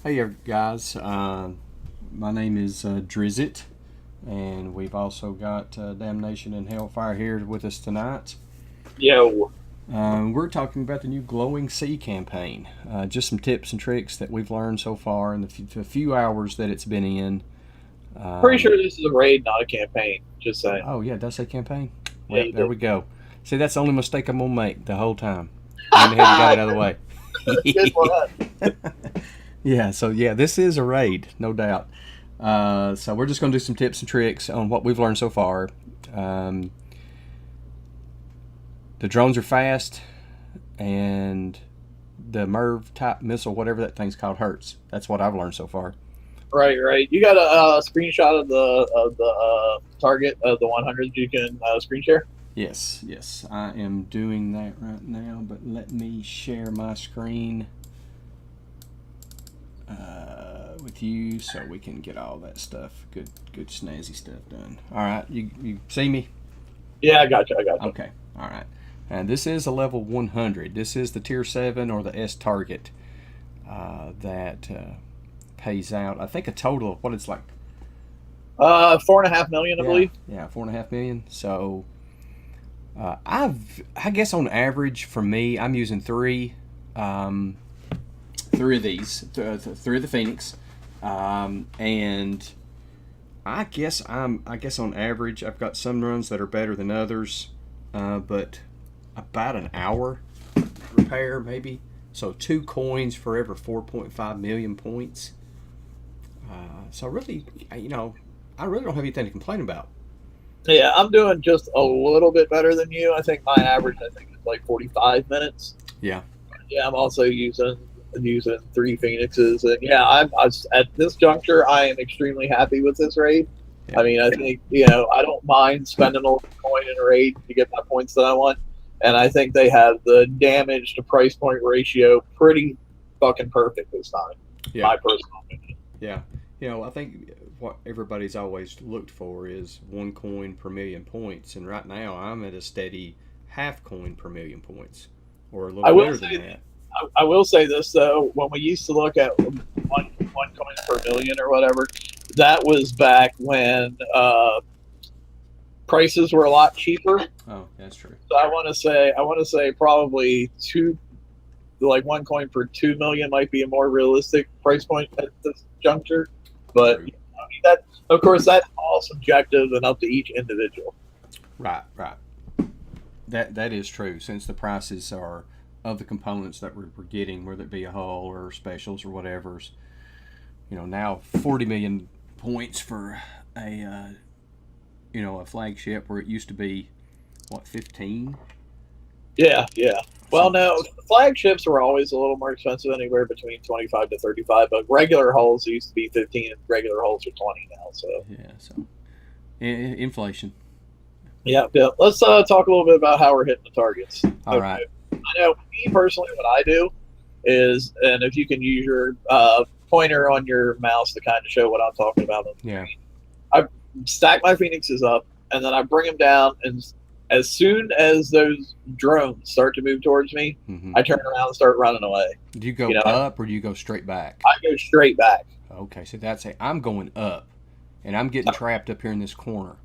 Hey guys, my name is Drizzt, and we've also got Damnation and Hellfire here with us tonight. Yo, We're talking about the new Glowing Sea campaign. Just some tips and tricks that we've learned so far in the few hours that it's been in. pretty sure Um, this is a raid, not a campaign. Just saying. oh yeah, does say campaign? Yeah, Well, you there did. we go. See, that's the only mistake I'm gonna make the whole time. Went ahead and got it out of the way. Good one. Yeah, so yeah, this is a raid, no doubt. So we're just going to do some tips and tricks on what we've learned so far. Um, the drones are fast, and the MERV type missile, whatever that thing's called, hurts. That's what I've learned so far. Right, right. You got a screenshot of the target of the 100 you can screen share. Yes, yes, I am doing that right now. But let me share my screen with you so we can get all that stuff, good snazzy stuff done. All right, you see me? Yeah, I got you. I got you. Okay, all right. And this is a level 100. This is the tier 7 or the S target that pays out, I think, a total of what it's like. 4.5 million, I Yeah, believe. yeah, 4.5 million. So I guess on average for me, I'm using um, three of these, three of the Phoenix, and I guess on average, I've got some runs that are better than others, but about an hour repair maybe. So 2 coins for every 4.5 million points. So really, I really don't have anything to complain about. Yeah, I'm doing just a little bit better than you. I think my average, I think, is like 45 minutes. Yeah, Yeah, I'm also using three phoenixes, and yeah, I at this juncture, I am extremely happy with this raid. yeah, I mean, I think I don't mind spending a little coin in a raid to get my points that I want, and I think they have the damage to price point ratio pretty fucking perfect this time. yeah, My personal opinion. yeah. I think what everybody's always looked for is 1 coin per million points, and right now I'm at a steady half coin per million points, or a little I will better than say that. I will say this though, when we used to look at one coin per million or whatever, that was back when prices were a lot cheaper. Oh, that's true. So I want to say probably like one coin per 2 million might be a more realistic price point at this juncture. But True. I mean, that, of course, that's all subjective and up to each individual. Right, right. That is true. Since the prices are of the components that we're getting, whether it be a hull or specials or whatever's, now 40 million points for a flagship where it used to be what 15 Yeah, yeah. Well, something. no, flagships were always a little more expensive, anywhere between 25 to 35. But regular hulls used to be 15, and regular hulls are 20 now. So Yeah, so inflation. yeah, yeah. Let's talk a little bit about how we're hitting the targets. All Okay. right. I know me personally, what I do is, and if you can use your pointer on your mouse to kind of show what I'm talking about on the Yeah. screen, I stack my phoenixes up, and then I bring them down, and as soon as those drones start to move towards me, Mm-hmm. I turn around and start running away. Do you You go know, up or do you go straight back? I go straight back. Okay, so that's it. I'm going up, and I'm getting trapped up here in this corner.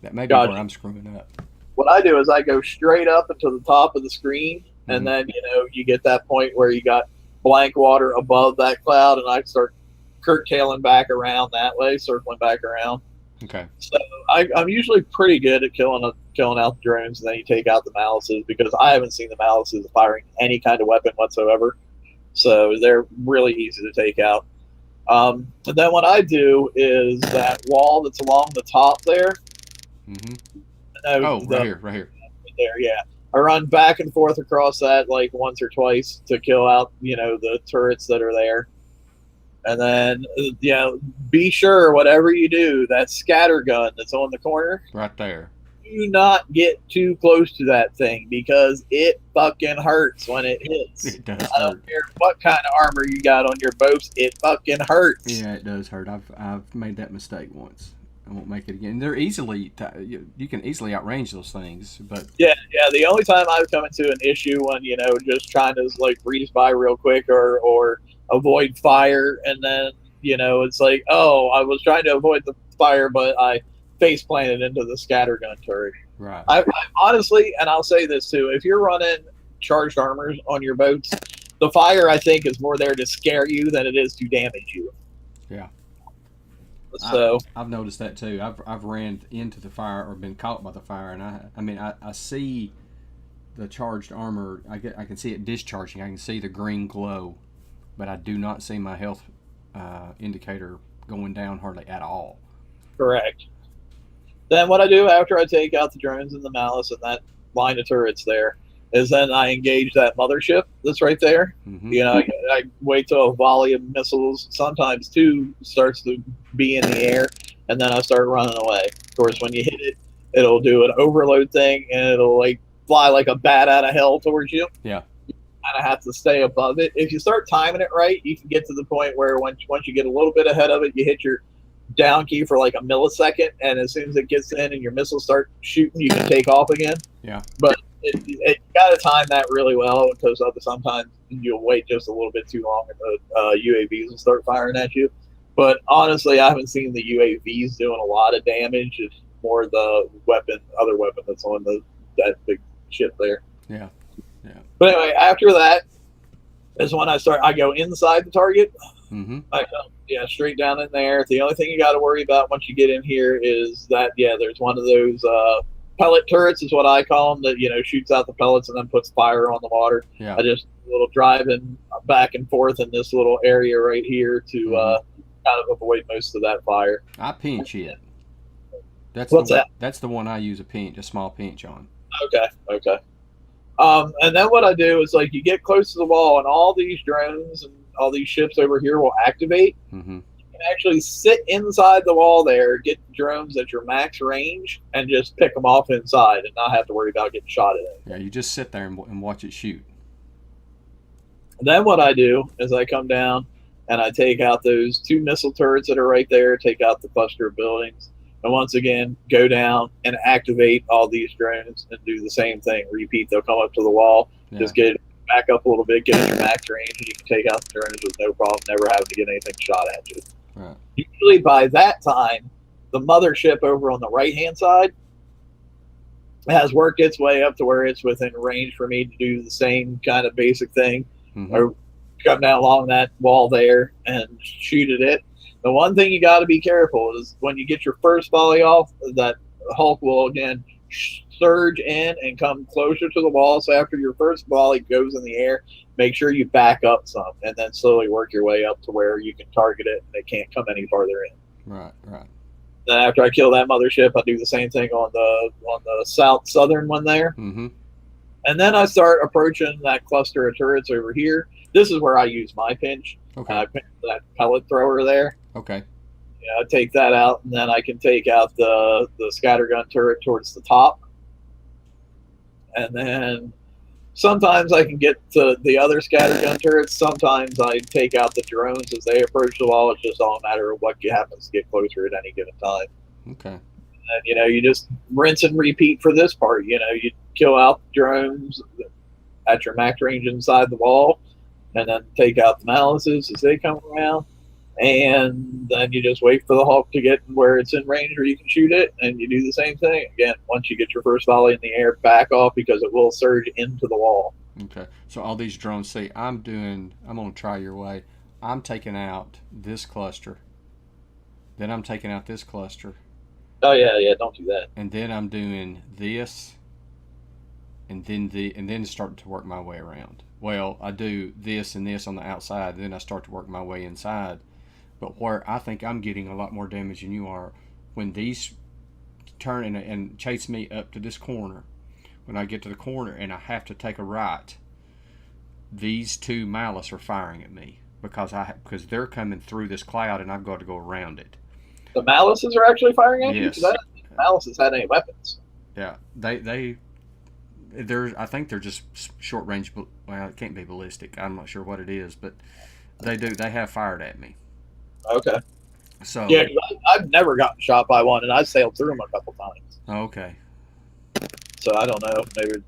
That may be God, where I'm screwing up. what I do is I go straight up until the top of the screen, and Mm-hmm. then you get that point where you got blank water above that cloud, and I start curtailing back around that way, circling back around. Okay. So I'm usually pretty good at killing out the drones, and then you take out the malices, because I haven't seen the malices firing any kind of weapon whatsoever. So they're really easy to take out. And then what I do is that wall that's along the top there. Mm-hmm. Oh, right The here, right here. there, yeah. I run back and forth across that like once or twice to kill out, the turrets that are there. And then, be sure whatever you do, that scatter gun that's on the corner, Right there. do not get too close to that thing, because it fucking hurts when it hits. It does I hurt. don't care what kind of armor you got on your boats, it fucking hurts. Yeah, it does hurt. I've made that mistake once. I won't make it again. They're easily you can easily outrange those things, but Yeah. The only time I've come into an issue when just trying to like breeze by real quick or avoid fire, and then it's like, oh, I was trying to avoid the fire, but I face planted into the scattergun turret. right. I honestly, and I'll say this too: if you're running charged armors on your boats, the fire I think is more there to scare you than it is to damage you. Yeah. So I've noticed that too. I've ran into the fire or been caught by the fire, and I see the charged armor. I can see it discharging. I can see the green glow, but I do not see my health indicator going down hardly at all. correct. Then what I do after I take out the drones and the malice and that line of turrets there is then I engage that mothership that's right there. Mm-hmm. I wait till a volley of missiles, sometimes two, starts to be in the air, and then I start running away. Of course, when you hit it, it'll do an overload thing, and it'll like fly like a bat out of hell towards you. Yeah. You kind of have to stay above it. If you start timing it right, you can get to the point where once you get a little bit ahead of it, you hit your down key for like a millisecond, and as soon as it gets in and your missiles start shooting, you can take off again. Yeah. But it got to time that really well, because sometimes you'll wait just a little bit too long and the UAVs will start firing at you. But honestly, I haven't seen the UAVs doing a lot of damage. It's more the other weapon that's on that big ship there. Yeah. Yeah. But anyway, after that is when I go inside the target. Mm-hmm. I go, straight down in there. The only thing you got to worry about once you get in here is that, there's one of those pellet turrets is what I call them, that, shoots out the pellets and then puts fire on the water. Yeah. I just a little driving back and forth in this little area right here to kind of avoid most of that fire. I pinch it. What's that? That's the one I use a small pinch on. Okay. And then what I do is, like, you get close to the wall and all these drones and all these ships over here will activate. Mm-hmm. And actually sit inside the wall there, get the drones at your max range, and just pick them off inside and not have to worry about getting shot at. Yeah, you just sit there and watch it shoot. And then what I do is I come down and I take out those two missile turrets that are right there, take out the cluster of buildings, and once again go down and activate all these drones and do the same thing. Repeat, they'll come up to the wall, just get it back up a little bit, get in your max range, and you can take out the drones with no problem, never having to get anything shot at you. Right. Usually by that time, the mothership over on the right-hand side has worked its way up to where it's within range for me to do the same kind of basic thing, or come down along that wall there and shoot at it. The one thing you got to be careful is when you get your first volley off, that Hulk will again surge in and come closer to the wall. So after your first volley goes in the air, make sure you back up some and then slowly work your way up to where you can target it and it can't come any farther in. Right. Then after I kill that mothership, I do the same thing on the southern one there. Mm-hmm. And then I start approaching that cluster of turrets over here. This is where I use my pinch. Okay. I pinch that pellet thrower there. Okay. I take that out, and then I can take out the scattergun turret towards the top. And then sometimes I can get to the other scattergun turrets. Sometimes I take out the drones as they approach the wall. It's just all a matter of what happens to get closer at any given time. Okay. And, you just rinse and repeat for this part. You kill out the drones at your max range inside the wall, and then take out the malices as they come around. And then you just wait for the Hulk to get where it's in range where you can shoot it, and you do the same thing. Again, once you get your first volley in the air, back off because it will surge into the wall. Okay. So all these drones, see, I'm going to try your way. I'm taking out this cluster. Then I'm taking out this cluster. Oh, yeah, don't do that. And then I'm doing this, and then starting to work my way around. Well, I do this and this on the outside, then I start to work my way inside. But where I think I'm getting a lot more damage than you are, when these turn and chase me up to this corner, when I get to the corner and I have to take a right, these two malice are firing at me because they're coming through this cloud and I've got to go around it. The malices are actually firing at you? Yes. Because I don't think the malices had any weapons. Yeah, I think they're just short range. Well, it can't be ballistic. I'm not sure what it is, but they have fired at me. Okay. So, Yeah, 'cause I've never gotten shot by one, and I sailed through them a couple times. okay. So I don't know, maybe,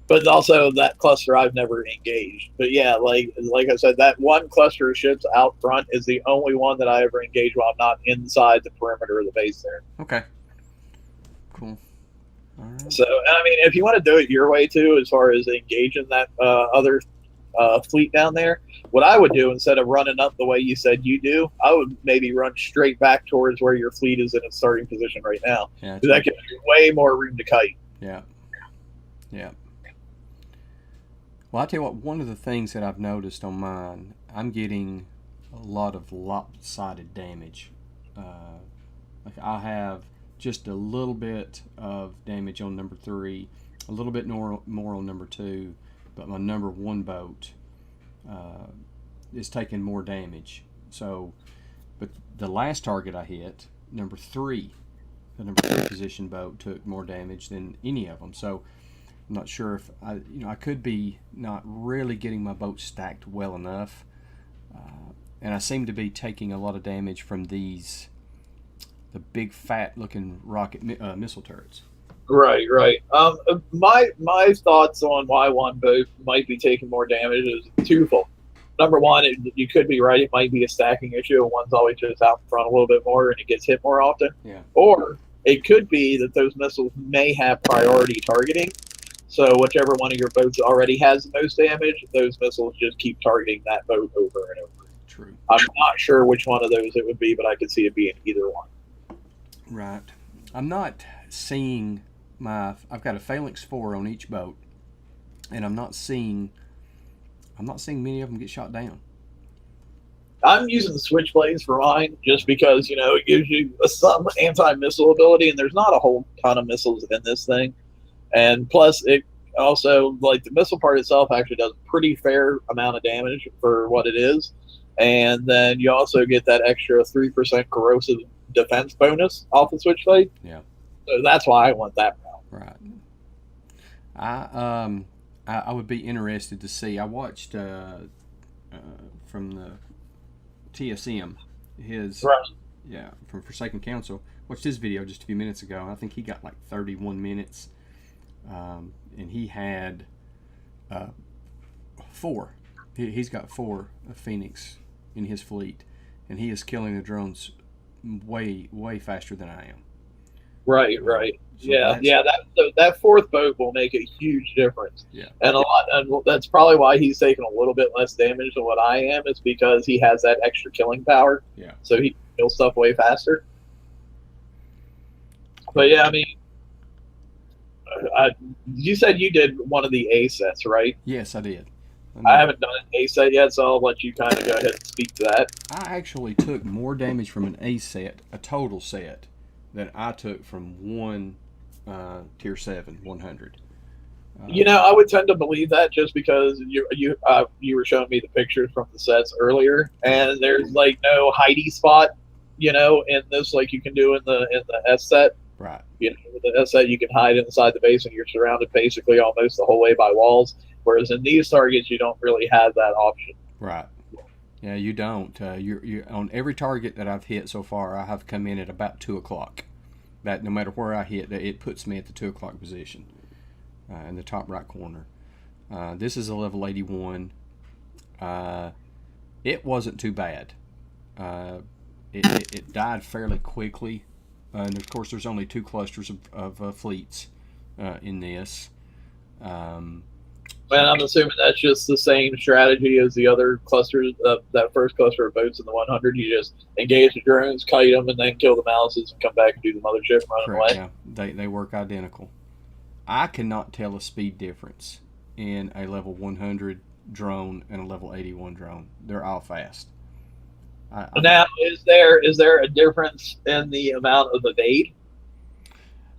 but also that cluster I've never engaged. But yeah, like I said, that one cluster of ships out front is the only one that I ever engage while I'm not inside the perimeter of the base there. Okay. Cool. All right. So I mean, if you want to do it your way too, as far as engaging that other fleet down there, what I would do instead of running up the way you said you do, I would maybe run straight back towards where your fleet is in its starting position right now. Yeah. Because that gives you way more room to kite. Yeah. Yeah. Well, I tell you what, one of the things that I've noticed on mine, I'm getting a lot of lopsided damage. Like I have just a little bit of damage on number 3, a little bit more on number 2, but my number 1 boat is taking more damage. So, but the last target I hit, number 3, the number 3 position boat took more damage than any of them. So I'm not sure if I could be not really getting my boat stacked well enough, and I seem to be taking a lot of damage from the big fat looking rocket missile turrets. Right, right. My thoughts on why one boat might be taking more damage is twofold. Number one, you could be right; it might be a stacking issue, and one's always just out in front a little bit more, and it gets hit more often. Yeah. Or it could be that those missiles may have priority targeting. So whichever one of your boats already has the most damage, those missiles just keep targeting that boat over and over. True. I'm not sure which one of those it would be, but I could see it being either one. Right. I'm not seeing I've got a Phalanx 4 on each boat, and I'm not seeing many of them get shot down. I'm using the switchblades for mine just because, it gives you some anti-missile ability, and there's not a whole ton of missiles in this thing. And plus, it also, like, the missile part itself actually does a pretty fair amount of damage for what it is. And then you also get that extra 3% corrosive defense bonus off the switchblade. Yeah. So that's why I want that route. Right. I would be interested to see. I watched from the TSM his from Forsaken Council. Watched his video just a few minutes ago. I think he got like 31 minutes, and he had 4. He's got 4 Phoenix in his fleet, and he is killing the drones way faster than I am. Right, right. So Yeah. That fourth boat will make a huge difference. Yeah. And that's probably why he's taking a little bit less damage than what I am. Is because he has that extra killing power. Yeah. So he can kill stuff way faster. But yeah, I mean, you said you did one of the A sets, right? Yes, I did. I haven't done an A set yet, so I'll let you kind of go ahead and speak to that. I actually took more damage from an A set, a total set, than I took from one tier 7 100. I would tend to believe that just because you were showing me the pictures from the sets earlier, and there's like no hidey spot, in this like you can do in the S set. Right. With the S set you can hide inside the base, and you're surrounded basically almost the whole way by walls. Whereas in these targets, you don't really have that option. Right. Yeah, you don't. You're on every target that I've hit so far. I have come in at about 2:00. That no matter where I hit, it puts me at the 2:00 position in the top right corner. This is a level 81. It wasn't too bad. It died fairly quickly, and of course, there's only 2 clusters of fleets in this. And I'm assuming that's just the same strategy as the other clusters, that first cluster of boats in the 100. You just engage the drones, kite them, and then kill the malices and come back and do the mothership and run away. Yeah, they work identical. I cannot tell a speed difference in a level 100 drone and a level 81 drone. They're all fast. Now, is there a difference in the amount of evade?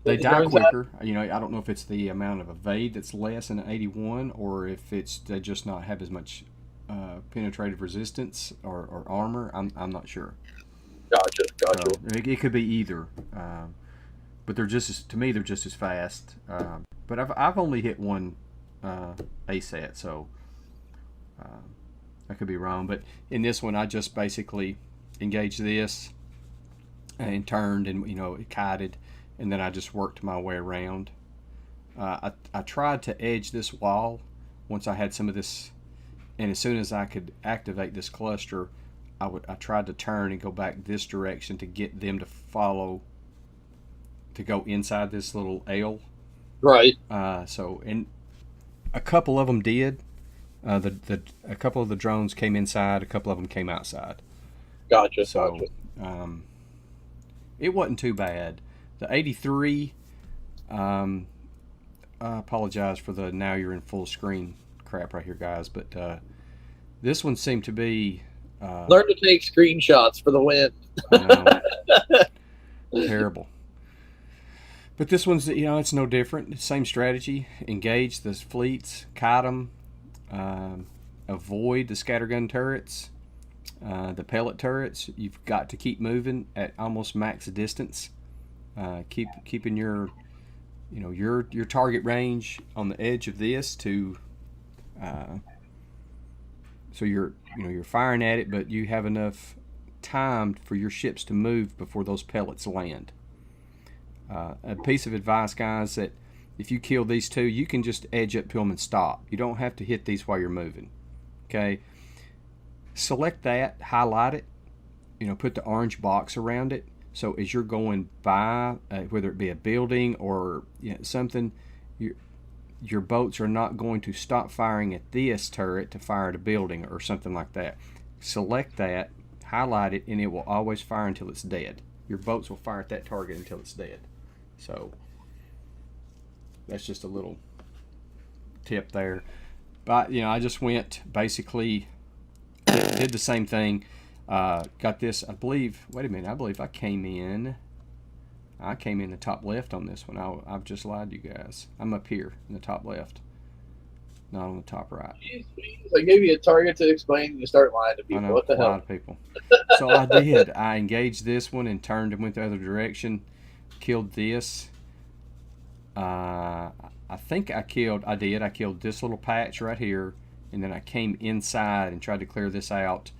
They die quicker. I don't know if it's the amount of evade that's less in an 81, or if they just not have as much penetrative resistance or armor. I'm not sure. Gotcha. So it could be either, but they're just as fast. But I've only hit one A set, so I could be wrong. But in this one, I just basically engage this, and turned and it kited, and then I just worked my way around. I tried to edge this wall once I had some of this, and as soon as I could activate this cluster, I tried to turn and go back this direction to get them to follow, to go inside this little L. Right. And a couple of them did. A couple of the drones came inside, a couple of them came outside. Gotcha. So it wasn't too bad. The 83. I apologize for the now you're in full screen crap right here, guys, but this one seemed to be. Learn to take screenshots for the win. I know. Terrible. But this one's, it's no different. Same strategy. Engage the fleets, kite them, avoid the scattergun turrets, the pellet turrets. You've got to keep moving at almost max distance. Keeping your target range on the edge of this to, so you're firing at it, but you have enough time for your ships to move before those pellets land. A piece of advice, guys, that if you kill these two, you can just edge up to them and stop. You don't have to hit these while you're moving. Okay. Select that, highlight it, put the orange box around it. So as you're going by, whether it be a building or something, your boats are not going to stop firing at this turret to fire at a building or something like that. Select that, highlight it, and it will always fire until it's dead. Your boats will fire at that target until it's dead. So that's just a little tip there. But I just went basically did the same thing. Got this, I believe. Wait a minute, I believe I came in the top left on this one. I've just lied to you guys. I'm up here in the top left, not on the top right. Jeez, I gave you a target to explain, and you start lying to people. I know, what the hell? A lot of people. So I did. I engaged this one and turned and went the other direction. Killed this. I think I killed this little patch right here, and then I came inside and tried to clear this out.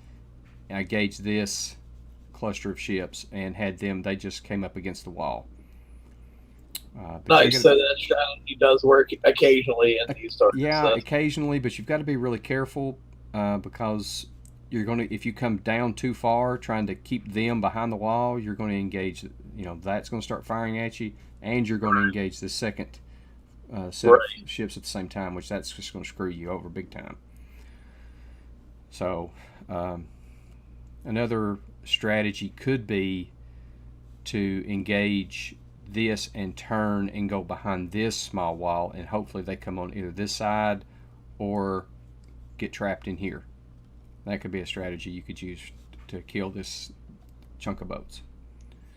And I gauged this cluster of ships and had them. They just came up against the wall. Nice. So that strategy does work occasionally in these targets. Yeah, occasionally, but you've got to be really careful because you're going to, if you come down too far trying to keep them behind the wall, you're going to engage. That's going to start firing at you, and you're going to engage the second set of ships at the same time, which that's just going to screw you over big time. So another strategy could be to engage this and turn and go behind this small wall, and hopefully they come on either this side or get trapped in here. That could be a strategy you could use to kill this chunk of boats.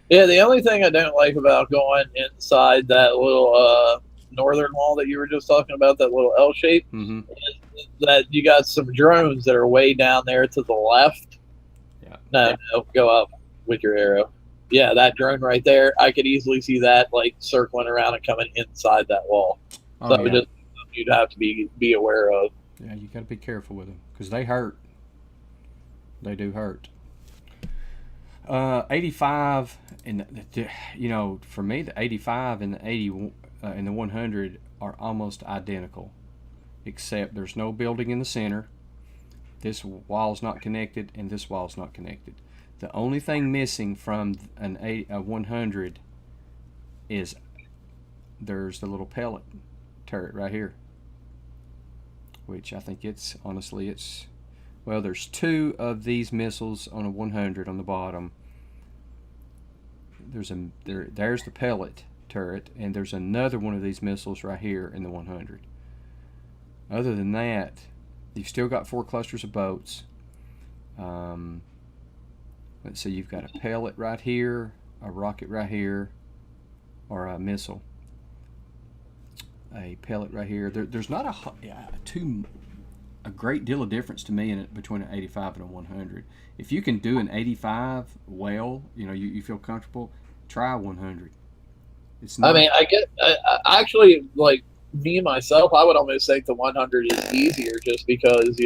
Yeah, the only thing I don't like about going inside that little northern wall that you were just talking about, that little L shape, is that you got some drones that are way down there to the left. Yeah. No, go up with your arrow. Yeah, that drone right there, I could easily see that like circling around and coming inside that wall. So just you'd have to be aware of. Yeah, you got to be careful with them because they hurt. They do hurt. 85 and for me the 85 and the 80 and the 100 are almost identical, except there's no building in the center. This wall's not connected, and this wall's not connected. The only thing missing from a 100 is there's the little pellet turret right here, which I think it's well, there's two of these missiles on a 100 on the bottom. There's the pellet turret, and there's another one of these missiles right here in the 100. Other than that, you've still got 4 clusters of boats. Let's see, you've got a pellet right here, a rocket right here, or a missile. A pellet right here. There's not a great deal of difference to me between an 85 and a 100. If you can do an 85 well, you feel comfortable, try 100. It's not, I actually, like me myself, I would almost think the 100 is easier just because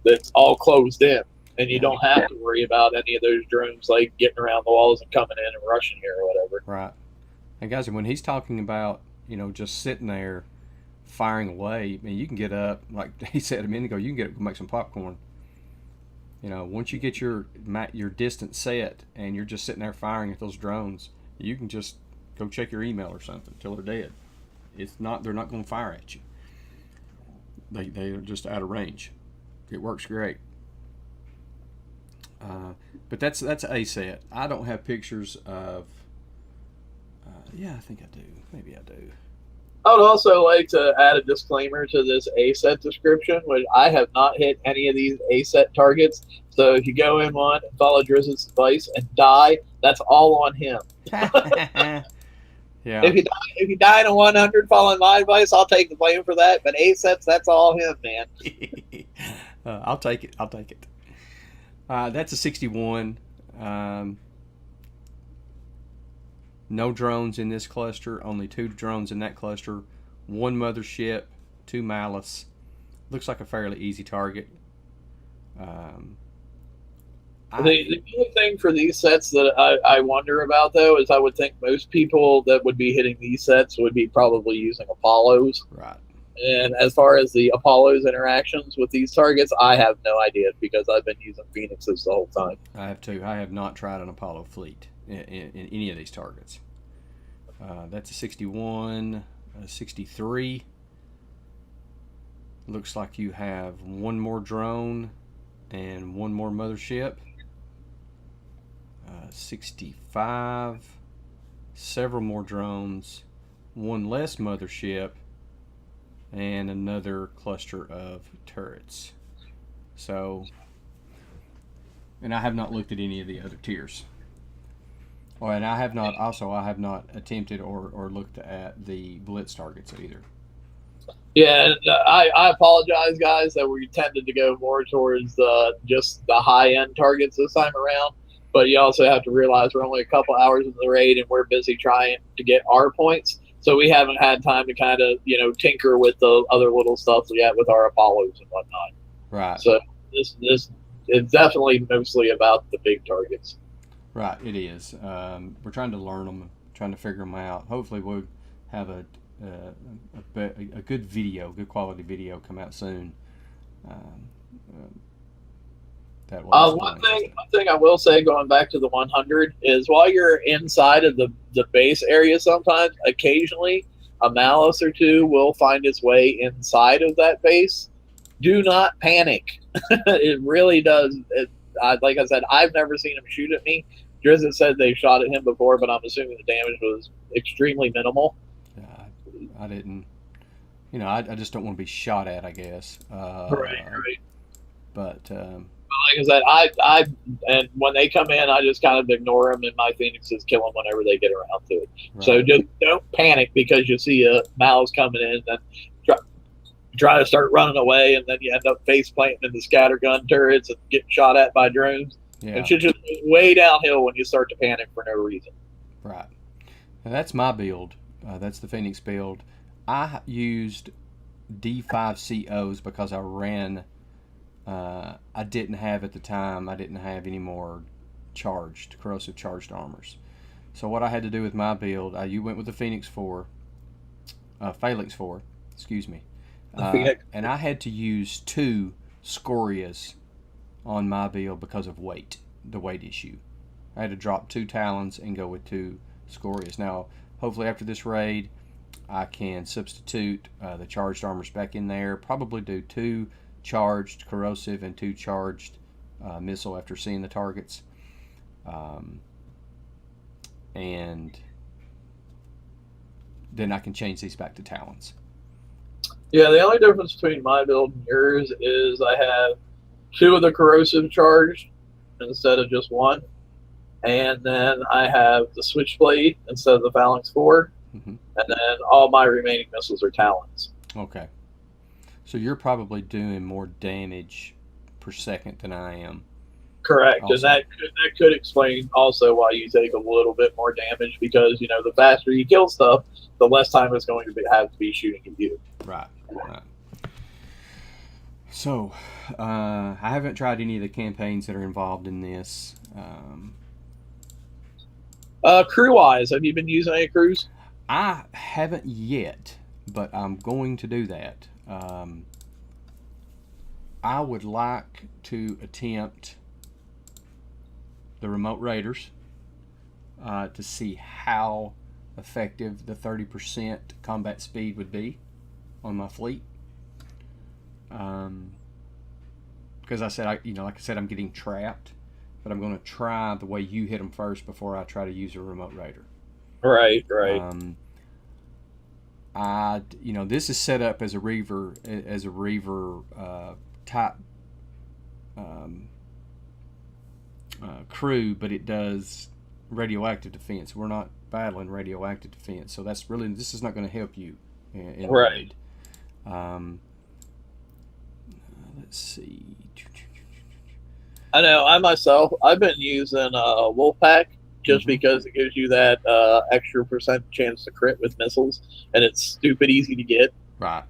that's all closed in. and you Yeah. don't have to worry about any of those drones like getting around the walls and coming in and rushing you or whatever. Right. And guys, when he's talking about, just sitting there firing away, I mean, you can get up, like he said a minute ago, you can get up and make some popcorn. Once you get your distance set and you're just sitting there firing at those drones, you can just go check your email or something until they're dead. They're not going to fire at you. They're just out of range. It works great. But that's a set. I don't have pictures of. Yeah, I think I do. Maybe I do. I would also like to add a disclaimer to this A set description, which I have not hit any of these A set targets. So if you go in one and follow Drizzt's advice and die, that's all on him. Yeah. If you die in a 100 following my advice, I'll take the blame for that. But A sets, that's all him, man. I'll take it. That's a 61. No drones in this cluster. Only 2 drones in that cluster. 1 mothership, 2 Malice. Looks like a fairly easy target. The only thing for these sets that I wonder about, though, is I would think most people that would be hitting these sets would be probably using Apollos. Right. And as far as the Apollo's interactions with these targets, I have no idea because I've been using Phoenixes the whole time. I have too. I have not tried an Apollo fleet in any of these targets. That's a 61, a 63. Looks like you have 1 more drone and 1 more mothership. 65, several more drones, 1 less mothership, and another cluster of turrets. So, and I have not looked at any of the other tiers. Oh, and I have not attempted or looked at the blitz targets either. Yeah, and I apologize, guys, that we tended to go more towards just the high-end targets this time around. But you also have to realize we're only a couple hours into the raid, and we're busy trying to get our points. So we haven't had time to kind of, tinker with the other little stuff yet with our Apollos and whatnot. Right. So this is definitely mostly about the big targets. Right, it is. We're trying to learn them, trying to figure them out. Hopefully we'll have a good video, good quality video come out soon. One thing I will say, going back to the 100, is while you're inside of the base area, sometimes, occasionally, a Malice or 2 will find its way inside of that base. Do not panic. It really does. Like I said, I've never seen him shoot at me. Drizzt said they shot at him before, but I'm assuming the damage was extremely minimal. Yeah, I didn't. I just don't want to be shot at, I guess. Right. But like I said, and when they come in, I just kind of ignore them, and my Phoenixes kill them whenever they get around to it. Right. So just don't panic because you see a Malice coming in and try to start running away, and then you end up face planting in the scattergun turrets and getting shot at by drones. Yeah. It should just go way downhill when you start to panic for no reason. Right. Now that's my build. That's the Phoenix build. I used D5COs because I ran. I didn't have at the time. I didn't have any more corrosive charged armors. So what I had to do with my build, you went with the Phoenix 4, Phalanx 4, excuse me, and I had to use 2 Scorias on my build because of the weight issue. I had to drop 2 Talons and go with 2 Scorias. Now, hopefully after this raid, I can substitute the charged armors back in there. Probably do 2 charged corrosive and 2 charged missile after seeing the targets. And then I can change these back to Talons. Yeah, the only difference between my build and yours is I have 2 of the corrosive charged instead of just 1. And then I have the Switchblade instead of the Phalanx 4. Mm-hmm. And then all my remaining missiles are Talons. Okay. So you're probably doing more damage per second than I am. Correct. Also. And that could explain also why you take a little bit more damage because, the faster you kill stuff, the less time it's going to have to be shooting at you. Right. So, I haven't tried any of the campaigns that are involved in this. Crew wise, have you been using any crews? I haven't yet, but I'm going to do that. I would like to attempt the remote raiders to see how effective the 30% combat speed would be on my fleet. Because I said, like I said, I'm getting trapped, but I'm going to try the way you hit them first before I try to use a remote raider. Right, right. This is set up as a reaver, type crew, but it does radioactive defense. We're not battling radioactive defense, so this is not going to help you in the Right. raid. Let's see. I know. I myself, I've been using Wolfpack just because it gives you that extra percent chance to crit with missiles, and it's stupid easy to get. Right.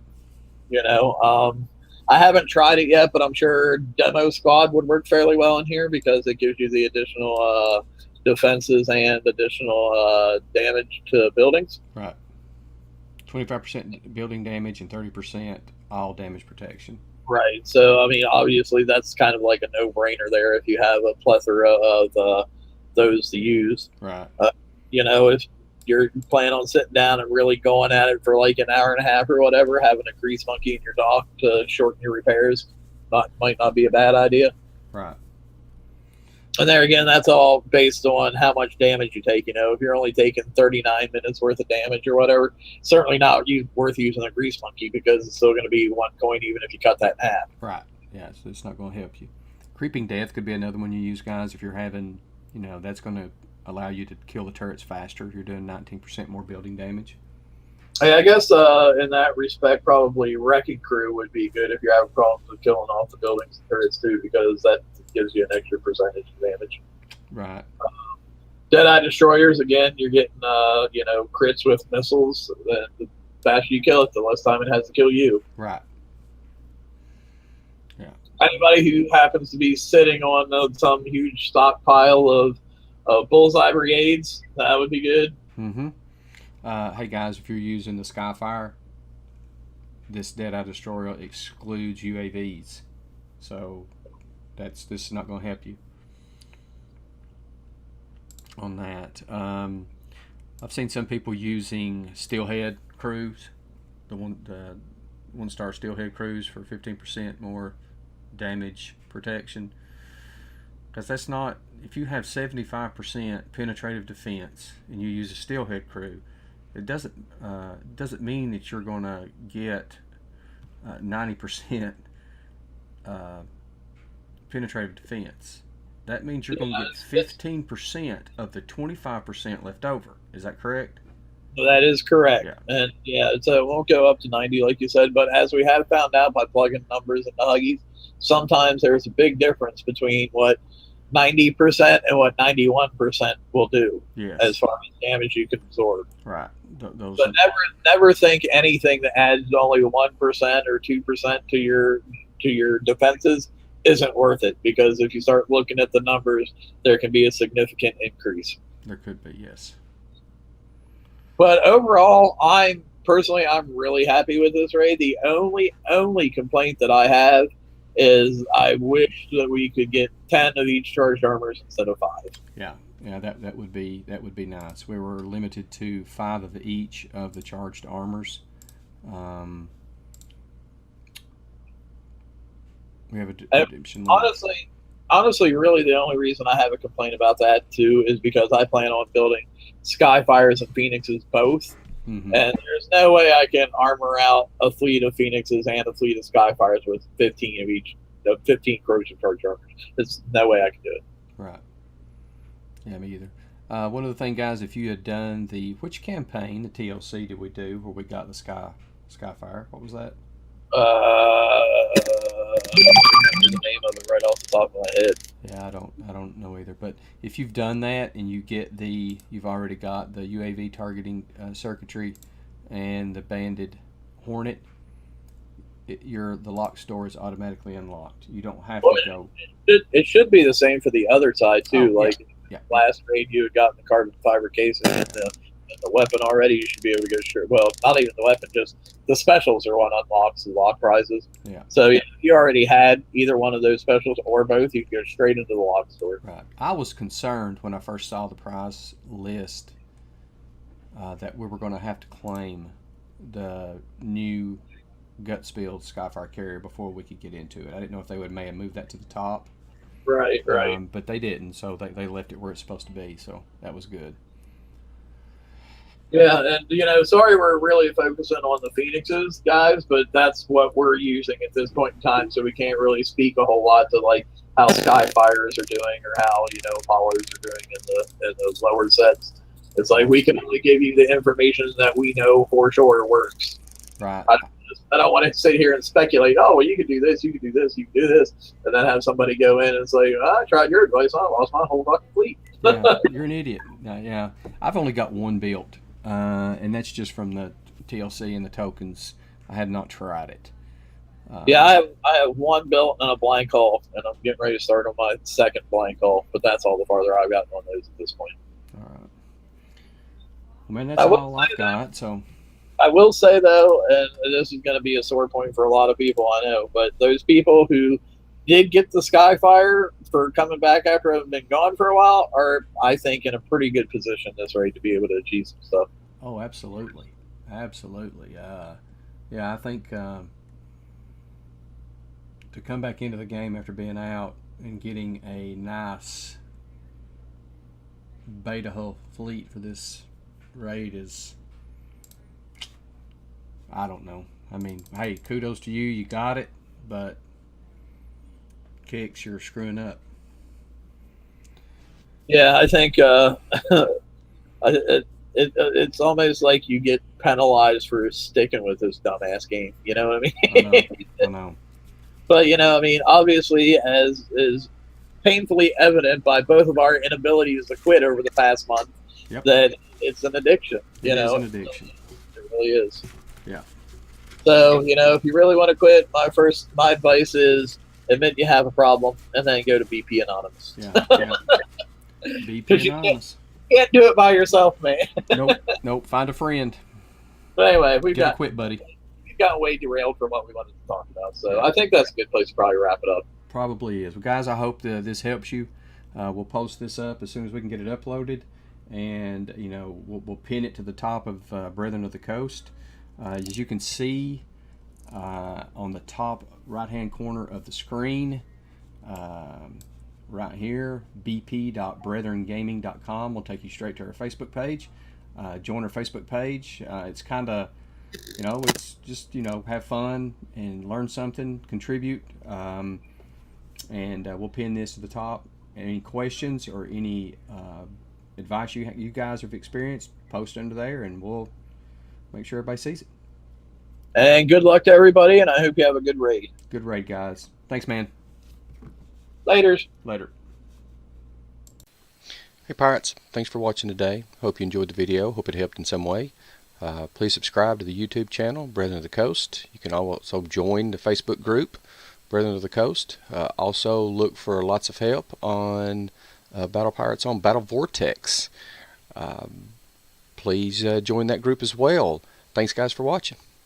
I haven't tried it yet, but I'm sure Demo Squad would work fairly well in here because it gives you the additional defenses and additional damage to buildings. Right. 25% building damage and 30% all damage protection. Right. So, I mean, obviously, that's kind of like a no-brainer there if you have a plethora of those to use. Right. If you're planning on sitting down and really going at it for like an hour and a half or whatever, having a grease monkey in your dock to shorten your repairs might not be a bad idea. Right. And there again, that's all based on how much damage you take. If you're only taking 39 minutes worth of damage or whatever, certainly not worth using a grease monkey because it's still going to be 1 coin even if you cut that in half. Right. Yeah, so it's not going to help you. Creeping Death could be another one you use, guys, if you're having, that's going to allow you to kill the turrets faster. You're doing 19% more building damage. Hey, I guess in that respect, probably Wrecking Crew would be good if you're having problems with killing off the buildings and turrets too, because that gives you an extra percentage of damage. Right. Deadeye Destroyers, again, you're getting crits with missiles. The faster you kill it, the less time it has to kill you. Right. Yeah. Anybody who happens to be sitting on some huge stockpile of bullseye brigades, that would be good. Mm-hmm. Hey guys, if you're using the Skyfire, this Deadeye Destroyer excludes UAVs, so this is not going to help you on that. I've seen some people using Steelhead crews, the 1-star Steelhead crews for 15% more damage protection, because that's not, if you have 75% penetrative defense and you use a Steelhead crew, it doesn't mean that you're going to get 90% penetrative defense. That means you're going to get 15% of the 25% left over. Is that correct? That is correct. Yeah. And so it won't go up to 90 like you said, but as we have found out by plugging numbers into Huggies, sometimes there's a big difference between what 90% and what 91% will do. Yes. As far as damage you can absorb. Right. But never think anything that adds only 1% or 2% to your defenses isn't worth it, because if you start looking at the numbers, there can be a significant increase. There could be, yes. But overall, I'm really happy with this raid. The only complaint that I have is I wish that we could get 10 of each charged armors instead of 5. Yeah, that would be nice. We were limited to 5 of each of the charged armors. We have a redemption limit. Honestly, really the only reason I have a complaint about that too is because I plan on building Skyfires and Phoenixes both. Mm-hmm. And there's no way I can armor out a fleet of Phoenixes and a fleet of Skyfires with 15 of each, 15 corrosion charge armors. There's no way I can do it. Right. Yeah, me either. One other thing, guys, if you had done which campaign, the TLC, did we do where we got the Skyfire? What was that? I don't remember the name of it right off the top of my head. Yeah, I don't know either. But if you've done that and you've already got the UAV targeting circuitry and the banded Hornet, the lock store is automatically unlocked. You don't have Well, to go. it should be the same for the other side Oh, too. yeah, Like yeah, last raid, you had gotten the carbon fiber casing and the weapon already. You should be able to go straight. Well, not even the weapon, just the specials are what unlocks the lock prizes. yeah. So if you already had either one of those specials or both, you could go straight into the lock store. Right. I was concerned when I first saw the prize list that we were going to have to claim the new gut-spilled Skyfire carrier before we could get into it. I didn't know if they may have moved that to the top. Right, right. But they didn't, so they left it where it's supposed to be, so that was good. Yeah, and sorry we're really focusing on the Phoenixes, guys, but that's what we're using at this point in time, so we can't really speak a whole lot to like how Skyfires are doing or how Apollos are doing in the lower sets. It's like we can only give you the information that we know for sure works. Right. I don't want to sit here and speculate. Oh, well, you could do this, you could do this, you could do this, and then have somebody go in and say, "I tried your advice, I lost my whole fucking fleet." Yeah, you're an idiot. Yeah, I've only got one built, and that's just from the TLC and the tokens. I have not tried it. Yeah, I have one built and a blank hull, and I'm getting ready to start on my second blank hull, but that's all the farther I've gotten on those at this point. All right. Well, man, that's all I've got. So I will say though, and this is going to be a sore point for a lot of people, I know, but those people who did get the Skyfire for coming back after having been gone for a while are, I think, in a pretty good position this rate to be able to achieve some stuff. Oh, absolutely. Yeah, I think to come back into the game after being out and getting a nice beta hull fleet for this raid is, I don't know. I mean, hey, kudos to you. You got it, but Kicks, you're screwing up. Yeah, I think it's almost like you get penalized for sticking with this dumbass game. You know what I mean? I know. But obviously, as is painfully evident by both of our inabilities to quit over the past month, Yep. that it's an addiction. It is an addiction. It really is. Yeah. So if you really want to quit, my advice is admit you have a problem and then go to BP Anonymous. Yeah. BP Anonymous. You can't do it by yourself, man. Nope. Find a friend. But anyway, we've Get a quit, buddy. got way derailed from what we wanted to talk about. So I think that's a good place to probably wrap it up. Probably is. Well, guys, I hope this helps you. We'll post this up as soon as we can get it uploaded, and we'll pin it to the top of Brethren of the Coast. As you can see on the top right-hand corner of the screen, right here, bp.brethrengaming.com will take you straight to our Facebook page. Join our Facebook page. It's kind of, it's just, have fun and learn something, contribute, and we'll pin this to the top. Any questions or any advice you guys have experienced, post under there, and we'll make sure everybody sees it. And good luck to everybody, and I hope you have a good raid. Good raid, guys. Thanks, man. Later. Hey, Pirates. Thanks for watching today. Hope you enjoyed the video. Hope it helped in some way. Please subscribe to the YouTube channel, Brethren of the Coast. You can also join the Facebook group, Brethren of the Coast. Also look for lots of help on Battle Pirates on Battle Vortex. Please join that group as well. Thanks, guys, for watching.